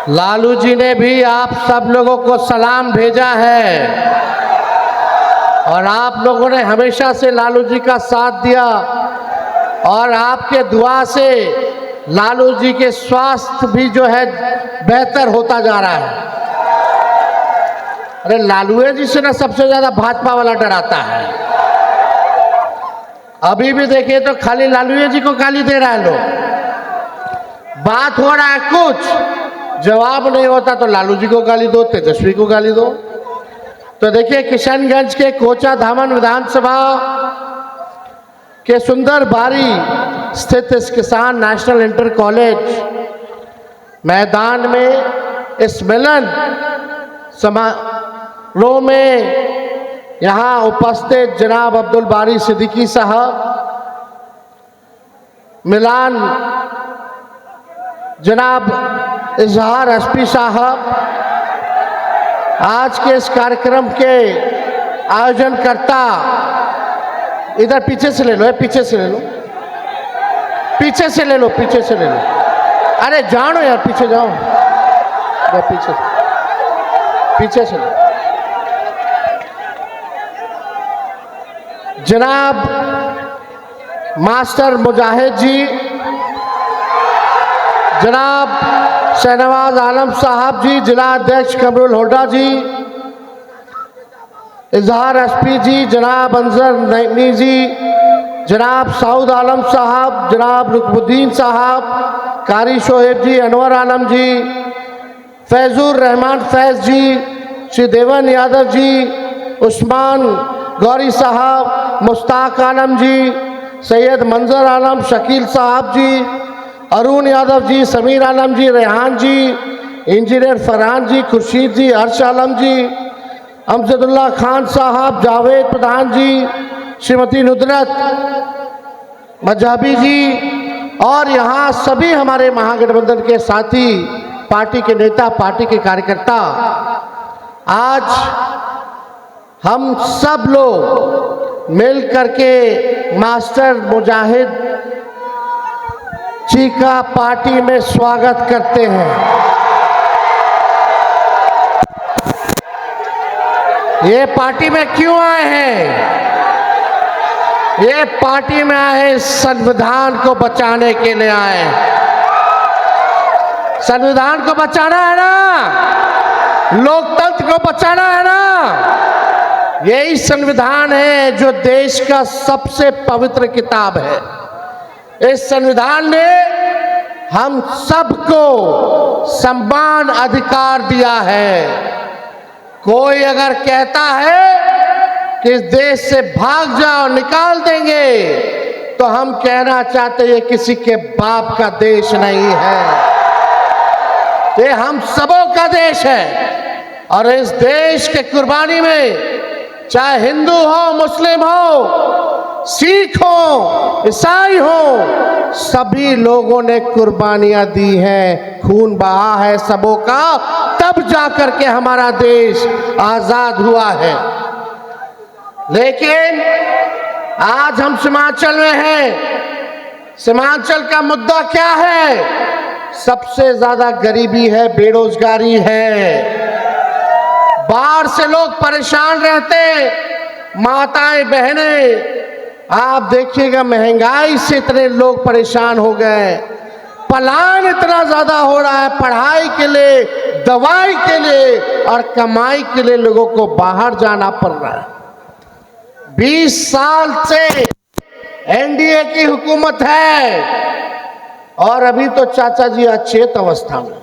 लालू जी ने भी आप सब लोगों को सलाम भेजा है और आप लोगों ने हमेशा से लालू जी का साथ दिया और आपके दुआ से लालू जी के स्वास्थ्य भी जो है बेहतर होता जा रहा है। अरे लालू जी से ना सबसे ज्यादा भाजपा वाला डराता है। अभी भी देखिए तो खाली लालू जी को गाली दे रहा है लोग। बात हो रहा है कुछ, जवाब नहीं होता तो लालू जी को गाली दो, तेजस्वी को गाली दो। तो देखिए किशनगंज के कोचा धामन विधानसभा के सुंदर बारी स्थित इस किसान नेशनल इंटर कॉलेज मैदान में इस मिलन समारोह में यहाँ उपस्थित जनाब अब्दुल बारी सिद्दीकी साहब, मिलान जनाब इजहार एसपी साहब, आज के इस कार्यक्रम के आयोजनकर्ता, इधर पीछे से ले लो, पीछे से ले लो, पीछे से ले लो, पीछे से ले लो। अरे जानो यार, पीछे जाओ, पीछे पीछे से लो। जनाब मास्टर मुजाहिद जी, जनाब शहनवाज आलम साहब जी, जिला अध्यक्ष कमरुल हुड्डा जी, इजहार एसपी जी, जनाब अंजर नईमी जी, जनाब सऊद आलम साहब, जनाब रुकनुद्दीन साहब, कारी शोएब जी, अनवर आलम जी, फैजुर रहमान फैज जी, श्री देवन यादव जी, उस्मान गौरी साहब, मुश्ताक आलम जी, सैयद मंजर आलम, शकील साहब जी, अरुण यादव जी, समीर आलम जी, रेहान जी, इंजीनियर फरहान जी, खुर्शीद जी, अर्श आलम जी, अमजदुल्ला खान साहब, जावेद प्रधान जी, श्रीमती नुदरत मजहबी जी और यहाँ सभी हमारे महागठबंधन के साथी, पार्टी के नेता, पार्टी के कार्यकर्ता। आज हम सब लोग मिल करके मास्टर मुजाहिद जी का पार्टी में स्वागत करते हैं। ये पार्टी में क्यों आए हैं? ये पार्टी में आए संविधान को बचाने के लिए आए। संविधान को बचाना है ना, लोकतंत्र को बचाना है ना। यही संविधान है जो देश का सबसे पवित्र किताब है। इस संविधान ने हम सबको समान अधिकार दिया है। कोई अगर कहता है कि इस देश से भाग जाओ, निकाल देंगे, तो हम कहना चाहते हैं ये किसी के बाप का देश नहीं है, ये हम सबों का देश है। और इस देश के कुर्बानी में चाहे हिंदू हो, मुस्लिम हो, सिख हो, ईसाई हो, सभी लोगों ने कुर्बानियां दी हैं, खून बहा है सबों का, तब जाकर के हमारा देश आजाद हुआ है। लेकिन आज हम सीमांचल में हैं। सीमांचल का मुद्दा क्या है? सबसे ज्यादा गरीबी है, बेरोजगारी है, बाढ़ से लोग परेशान रहते, माताएं बहनें, आप देखिएगा महंगाई से इतने लोग परेशान हो गए, पलायन इतना ज्यादा हो रहा है, पढ़ाई के लिए, दवाई के लिए और कमाई के लिए लोगों को बाहर जाना पड़ रहा है। 20 साल से एनडीए की हुकूमत है और अभी तो चाचा जी अचेत अवस्था में,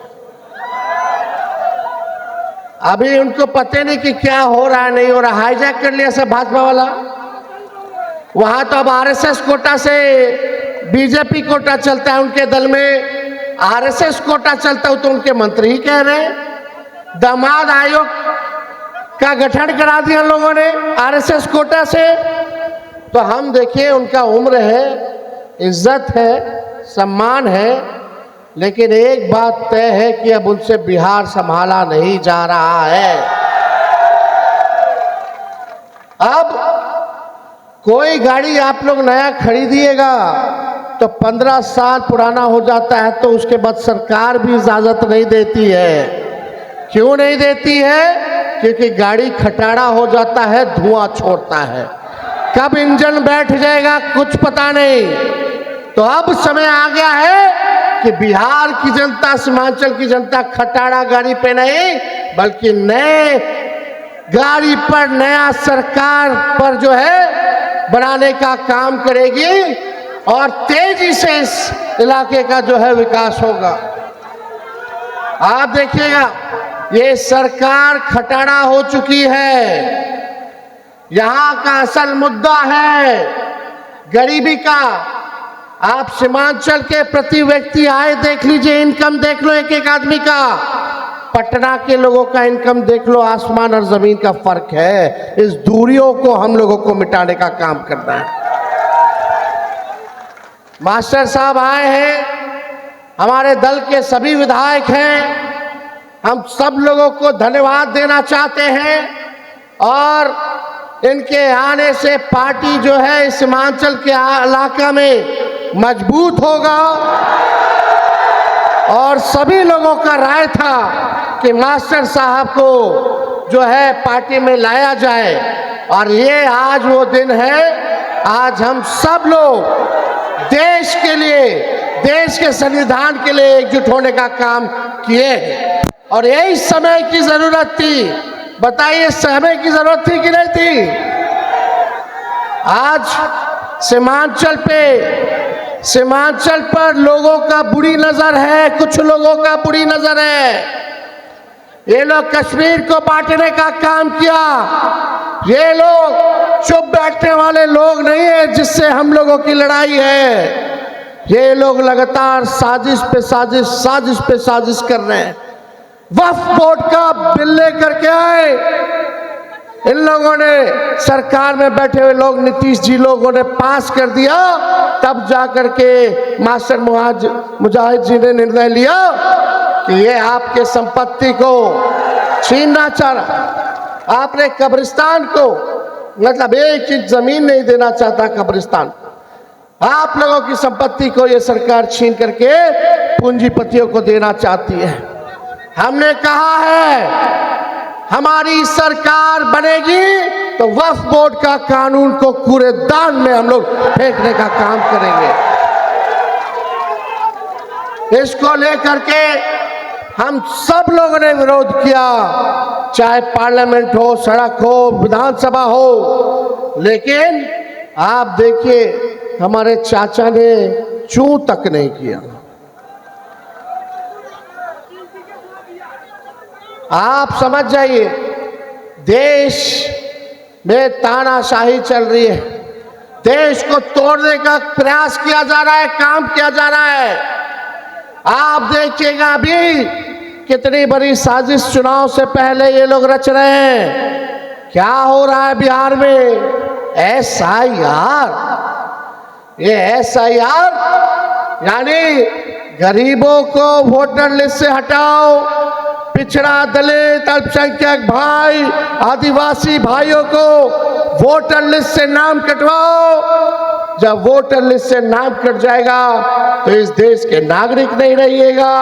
अभी उनको पता नहीं कि क्या हो रहा है, नहीं हो रहा। हाईजैक कर लिया सब भाजपा वाला। वहां तो अब आरएसएस कोटा से बीजेपी कोटा चलता है उनके दल में, आरएसएस कोटा चलता है तो उनके मंत्री ही कह रहे हैं। दामाद आयोग का गठन करा दिया लोगों ने आरएसएस कोटा से। तो हम देखिए, उनका उम्र है, इज्जत है, सम्मान है, लेकिन एक बात तय है कि अब उनसे बिहार संभाला नहीं जा रहा है। अब कोई गाड़ी आप लोग नया खरीदिएगा तो 15 साल पुराना हो जाता है तो उसके बाद सरकार भी इजाज़त नहीं देती है। क्यों नहीं देती है? क्योंकि गाड़ी खटारा हो जाता है, धुआं छोड़ता है, कब इंजन बैठ जाएगा कुछ पता नहीं। तो अब समय आ गया है कि बिहार की जनता, सीमांचल की जनता खटारा गाड़ी पे नहीं बल्कि नए गाड़ी पर, नया सरकार पर जो है बनाने का काम करेगी और तेजी से इस इलाके का जो है विकास होगा। आप देखिएगा ये सरकार खटारा हो चुकी है। यहाँ का असल मुद्दा है गरीबी का। आप सीमांचल के प्रति व्यक्ति आए देख लीजिए, इनकम देख लो एक एक आदमी का। पटना के लोगों का इनकम देख लो, आसमान और जमीन का फर्क है। इस दूरियों को हम लोगों को मिटाने का काम करना है। मास्टर साहब आए हैं, हमारे दल के सभी विधायक हैं, हम सब लोगों को धन्यवाद देना चाहते हैं और इनके आने से पार्टी जो है सीमांचल के इलाका में मजबूत होगा। और सभी लोगों का राय था कि मास्टर साहब को जो है पार्टी में लाया जाए और ये आज वो दिन है। आज हम सब लोग देश के लिए, देश के संविधान के लिए एकजुट होने का काम किए और यही समय की जरूरत थी। बताइए समय की जरूरत थी कि नहीं थी? आज सीमांचल पर लोगों का बुरी नजर है, कुछ लोगों का बुरी नजर है। ये लोग कश्मीर को बांटने का काम किया। ये लोग चुप बैठने वाले लोग नहीं है जिससे हम लोगों की लड़ाई है। ये लोग लगातार साजिश पे साजिश, साजिश पे साजिश कर रहे हैं। वक्फ बोर्ड का बिल लेकर के आए इन लोगों ने, सरकार में बैठे हुए लोग, नीतीश जी लोगों ने पास कर दिया। तब जाकर के मास्टर मुजाहिद जी ने निर्णय लिया कि ये आपके संपत्ति को छीनना चाह रहा। आपने कब्रिस्तान को, मतलब 1 इंच जमीन नहीं देना चाहता कब्रिस्तान। आप लोगों की संपत्ति को ये सरकार छीन करके पूंजीपतियों को देना चाहती है। हमने कहा है हमारी सरकार बनेगी तो वक्फ बोर्ड का कानून को कूड़ेदान में हम लोग फेंकने का काम करेंगे। इसको लेकर के हम सब लोगों ने विरोध किया, चाहे पार्लियामेंट हो, सड़क हो, विधानसभा हो। लेकिन आप देखिए हमारे चाचा ने चूं तक नहीं किया। आप समझ जाइए देश में तानाशाही चल रही है, देश को तोड़ने का प्रयास किया जा रहा है, काम किया जा रहा है। आप देखिएगा अभी कितनी बड़ी साजिश चुनाव से पहले ये लोग रच रहे हैं। क्या हो रहा है बिहार में? SIR। ये SIR यानी गरीबों को वोटर लिस्ट से हटाओ, पिछड़ा, दलित, अल्पसंख्यक भाई, आदिवासी भाइयों को वोटर लिस्ट से नाम कटवाओ। जब वोटर लिस्ट से नाम कट जाएगा तो इस देश के नागरिक नहीं रहिएगा।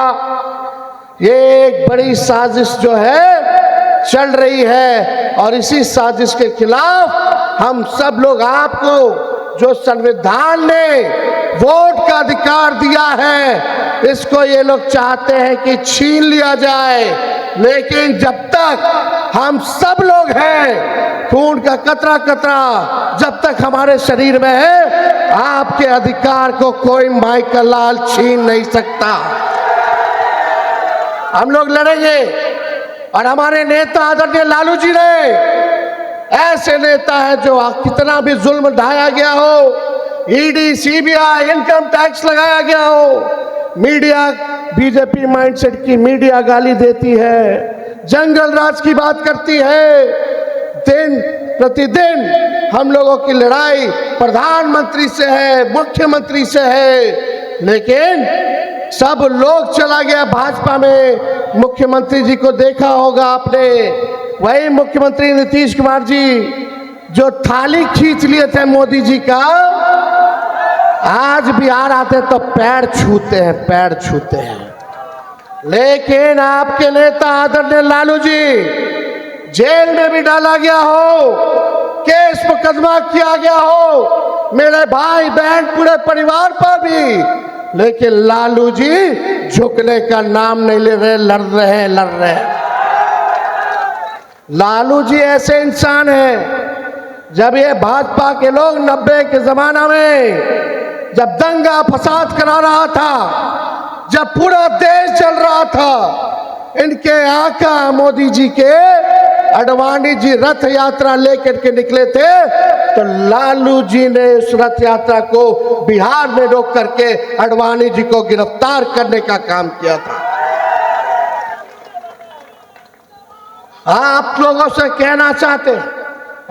ये एक बड़ी साजिश जो है चल रही है और इसी साजिश के खिलाफ हम सब लोग, आपको जो संविधान ने वोट का अधिकार दिया है, इसको ये लोग चाहते हैं कि छीन लिया जाए। लेकिन जब तक हम सब लोग हैं, खून का कतरा कतरा जब तक हमारे शरीर में है, आपके अधिकार को कोई माई का लाल छीन नहीं सकता। हम लोग लड़ेंगे और हमारे नेता आदरणीय लालू जी ने, ऐसे नेता है जो कितना भी जुल्म ढाया गया हो, ED, CBI, इनकम टैक्स लगाया गया हो, मीडिया, बीजेपी माइंडसेट की मीडिया गाली देती है, जंगल राज की बात करती है। दिन प्रतिदिन हम लोगों की लड़ाई प्रधानमंत्री से है, मुख्यमंत्री से है, लेकिन सब लोग चला गया भाजपा में। मुख्यमंत्री जी को देखा होगा आपने, वही मुख्यमंत्री नीतीश कुमार जी जो थाली खींच लिए थे मोदी जी का, आज बिहार आते तो पैर छूते हैं, पैर छूते हैं। लेकिन आपके नेता आदरणीय लालू जी जेल में भी डाला गया हो, केस मुकदमा किया गया हो, मेरे भाई बहन पूरे परिवार पर भी, लेकिन लालू जी झुकने का नाम नहीं ले रहे, लड़ रहे हैं। लालू जी ऐसे इंसान हैं, जब ये भाजपा के लोग 90 के जमाना में जब दंगा फसाद करा रहा था, जब पूरा देश चल रहा था, इनके आका मोदी जी के अडवाणी जी रथ यात्रा लेकर के निकले थे, तो लालू जी ने उस रथ यात्रा को बिहार में रोक करके अडवाणी जी को गिरफ्तार करने का काम किया था। आप लोगों से कहना चाहते,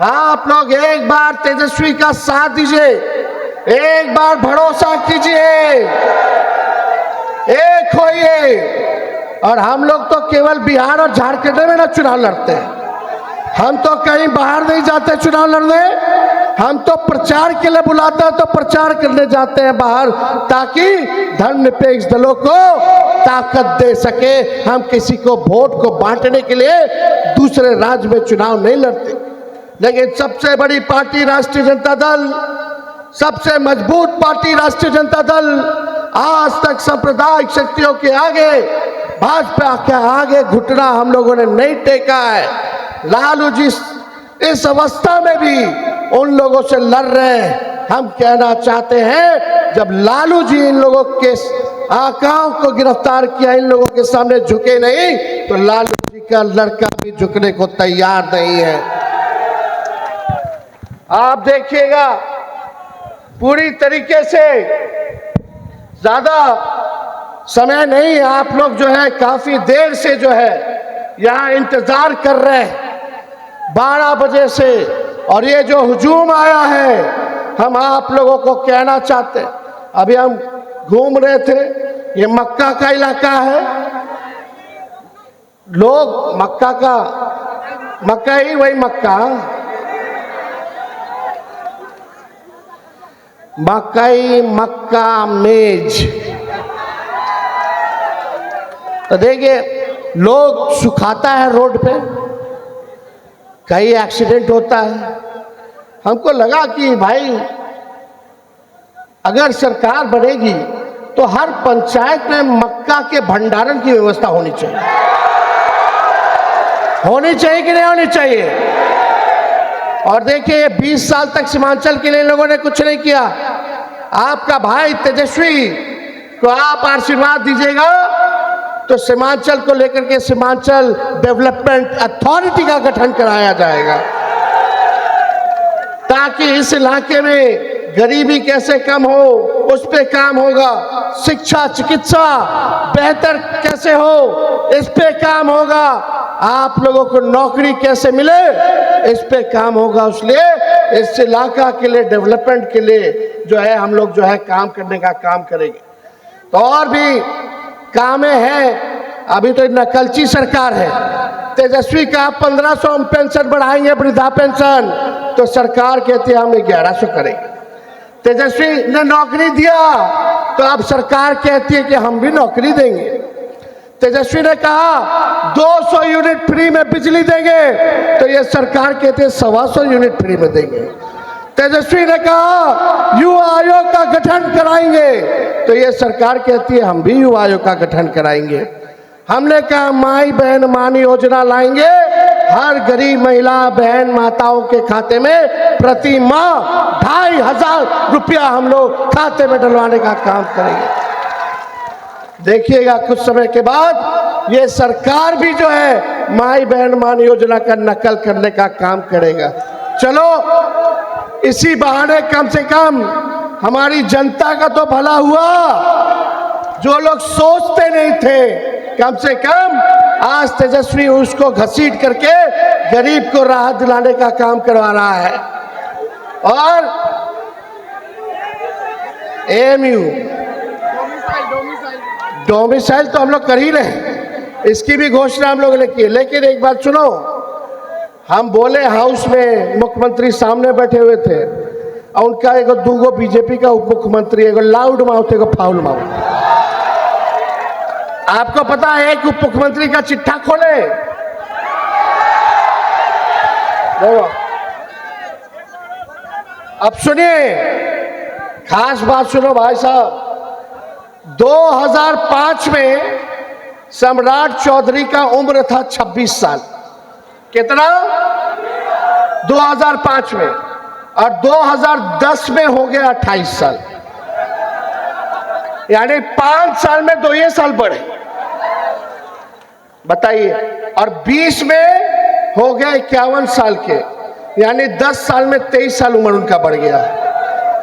आप लोग एक बार तेजस्वी का साथ दीजिए, एक बार भरोसा कीजिए, एक होइए। और हम लोग तो केवल बिहार और झारखंड में ना चुनाव लड़ते हैं, हम तो कहीं बाहर नहीं जाते चुनाव लड़ने, हम तो प्रचार के लिए बुलाते हैं तो प्रचार करने जाते हैं बाहर, ताकि धर्मनिरपेक्ष दलों को ताकत दे सके। हम किसी को वोट को बांटने के लिए दूसरे राज्य में चुनाव नहीं लड़ते। लेकिन सबसे बड़ी पार्टी राष्ट्रीय जनता दल, सबसे मजबूत पार्टी राष्ट्रीय जनता दल, आज तक सांप्रदायिक शक्तियों के आगे, भाजपा के आगे घुटना हम लोगों ने नहीं टेका है। लालू जी इस अवस्था में भी उन लोगों से लड़ रहे हैं। हम कहना चाहते हैं, जब लालू जी इन लोगों के आकाओं को गिरफ्तार किया, इन लोगों के सामने झुके नहीं, तो लालू जी का लड़का भी झुकने को तैयार नहीं है। आप देखिएगा पूरी तरीके से, ज्यादा समय नहीं, आप लोग जो है काफी देर से जो है यहाँ इंतजार कर रहे हैं 12 बजे से, और ये जो हुजूम आया है, हम आप लोगों को कहना चाहते हैं, अभी हम घूम रहे थे, ये मक्का का इलाका है, लोग मक्का का, मक्का ही वही मक्का, मकई मक्का मेज, तो देखिए लोग सुखाता है रोड पे, कई एक्सीडेंट होता है। हमको लगा कि भाई अगर सरकार बनेगी तो हर पंचायत में मक्का के भंडारण की व्यवस्था होनी चाहिए, होनी चाहिए कि नहीं होनी चाहिए। और देखिए 20 साल तक सीमांचल के लिए लोगों ने कुछ नहीं किया। आपका भाई तेजस्वी को आप आशीर्वाद दीजिएगा तो सीमांचल को लेकर के सीमांचल डेवलपमेंट अथॉरिटी का गठन कराया जाएगा, ताकि इस इलाके में गरीबी कैसे कम हो उस पे काम होगा, शिक्षा चिकित्सा बेहतर कैसे हो इस पे काम होगा, आप लोगों को नौकरी कैसे मिले इस पे काम होगा। इसलिए इस इलाका के लिए डेवलपमेंट के लिए जो है हम लोग जो है काम करने का काम करेंगे। तो और भी कामें हैं, अभी तो नकलची सरकार है। तेजस्वी का 1500 पेंशन बढ़ाएंगे, वृद्धा पेंशन, तो सरकार कहती है हम 1100 करेंगे। तेजस्वी ने नौकरी दिया तो अब सरकार कहती है कि हम भी नौकरी देंगे। तेजस्वी ने कहा 200 यूनिट फ्री में बिजली देंगे, तो ये सरकार कहती है 125 यूनिट फ्री में देंगे। तेजस्वी ने कहा युवा आयोग का गठन कराएंगे, तो ये सरकार कहती है हम भी युवा आयोग का गठन कराएंगे। हमने कहा माई बहन मान योजना लाएंगे, हर गरीब महिला बहन माताओं के खाते में प्रति माह 2500 रुपया हम लोग खाते में डलवाने का काम करेंगे। देखिएगा कुछ समय के बाद ये सरकार भी जो है माई बहन मान योजना का नकल करने का काम करेगा। चलो इसी बहाने कम से कम हमारी जनता का तो भला हुआ। जो लोग सोचते नहीं थे, कम से कम आज तेजस्वी उसको घसीट करके गरीब को राहत दिलाने का काम करवा रहा है। और एएमयू डोमिसाइल तो हम लोग कर ही रहे, इसकी भी घोषणा हम लोगों ने की। लेकिन एक बात सुनो, हम बोले हाउस में, मुख्यमंत्री सामने बैठे हुए थे, और उनका एगो दूगो बीजेपी का उप मुख्यमंत्री, एगो लाउड माउथ एगो फाउल माउथ। आपको पता है एक उप मुख्यमंत्री का चिट्ठा खोले, देखो अब सुनिए, खास बात सुनो भाई साहब। 2005 में सम्राट चौधरी का उम्र था 26 साल। कितना? 2005 में। और 2010 में हो गया 28 साल, यानी 5 साल में 2 साल बढ़े, बताइए। और 20 में हो गए 51 साल के, यानी 10 साल में 23 साल उम्र उनका बढ़ गया।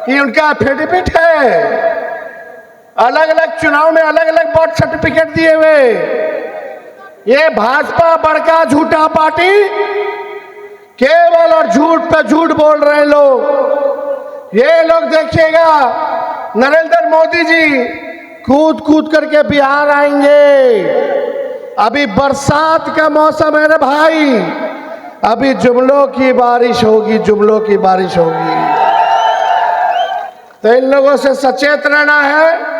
ये उनका एफिडेविट है, अलग अलग चुनाव में अलग अलग बर्थ सर्टिफिकेट दिए हुए। ये भाजपा बड़का झूठा पार्टी, केवल और झूठ पे झूठ बोल रहे लोग। ये लोग देखिएगा, नरेंद्र मोदी जी कूद कूद करके बिहार आएंगे। अभी बरसात का मौसम है ना भाई, अभी जुमलों की बारिश होगी, जुमलों की बारिश होगी। तो इन लोगों से सचेत रहना है,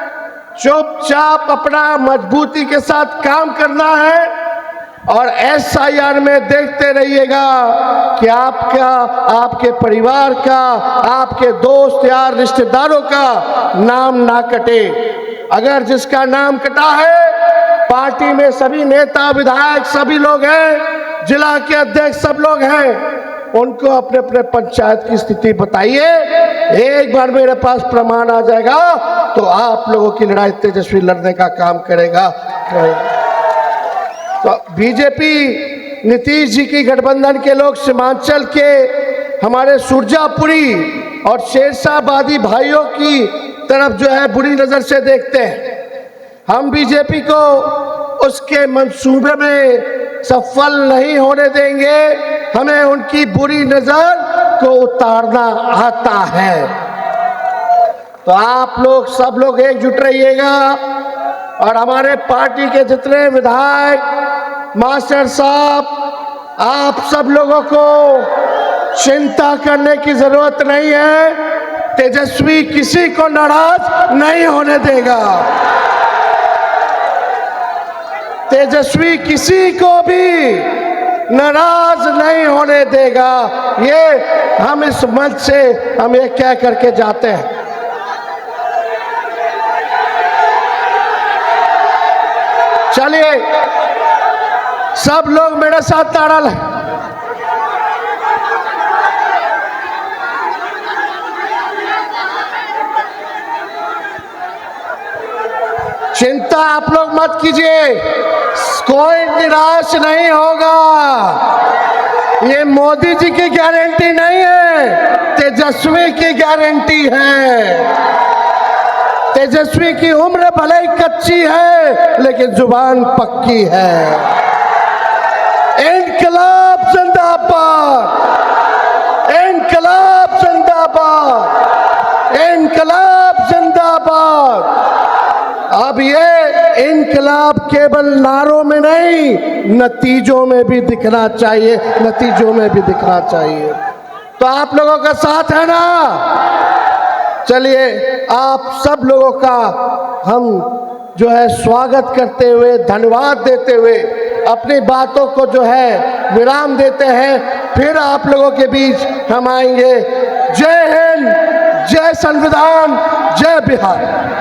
चुपचाप अपना मजबूती के साथ काम करना है और SIR में देखते रहिएगा कि आपका, आपके परिवार का, आपके दोस्त यार रिश्तेदारों का नाम ना कटे। अगर जिसका नाम कटा है, पार्टी में सभी नेता विधायक सभी लोग हैं, जिला के अध्यक्ष सब लोग हैं, उनको अपने अपने पंचायत की स्थिति बताइए। एक बार मेरे पास प्रमाण आ जाएगा तो आप लोगों की लड़ाई तेजस्वी लड़ने का काम करेगा। तो बीजेपी नीतीश जी की गठबंधन के लोग सीमांचल के हमारे सुरजापुरी और शेरशाहबादी भाइयों की तरफ जो है बुरी नजर से देखते हैं। हम बीजेपी को उसके मंसूबे में सफल नहीं होने देंगे। हमें उनकी बुरी नजर को उतारना आता है। तो आप लोग सब लोग एकजुट रहिएगा और हमारे पार्टी के जितने विधायक, मास्टर साहब, आप सब लोगों को चिंता करने की जरूरत नहीं है। तेजस्वी किसी को नाराज नहीं होने देगा, तेजस्वी किसी को भी नाराज नहीं होने देगा। ये हम इस मंच से हम ये कह करके जाते हैं। चलिए सब लोग मेरे साथ ताड़ा लें। चिंता आप लोग मत कीजिए, कोई निराश नहीं होगा। ये मोदी जी की गारंटी नहीं है, तेजस्वी की गारंटी है। तेजस्वी की उम्र भले ही कच्ची है लेकिन जुबान पक्की है। इनकलाब जिंदाबाद, इनकलाब जिंदाबाद, इनकलाब जिंदाबाद। अब ये इनकलाब केवल नारों में नहीं, नतीजों में भी दिखना चाहिए, नतीजों में भी दिखना चाहिए। तो आप लोगों का साथ है ना? चलिए आप सब लोगों का हम जो है स्वागत करते हुए, धन्यवाद देते हुए, अपनी बातों को जो है विराम देते हैं। फिर आप लोगों के बीच हम आएंगे। जय हिंद, जय संविधान, जय बिहार।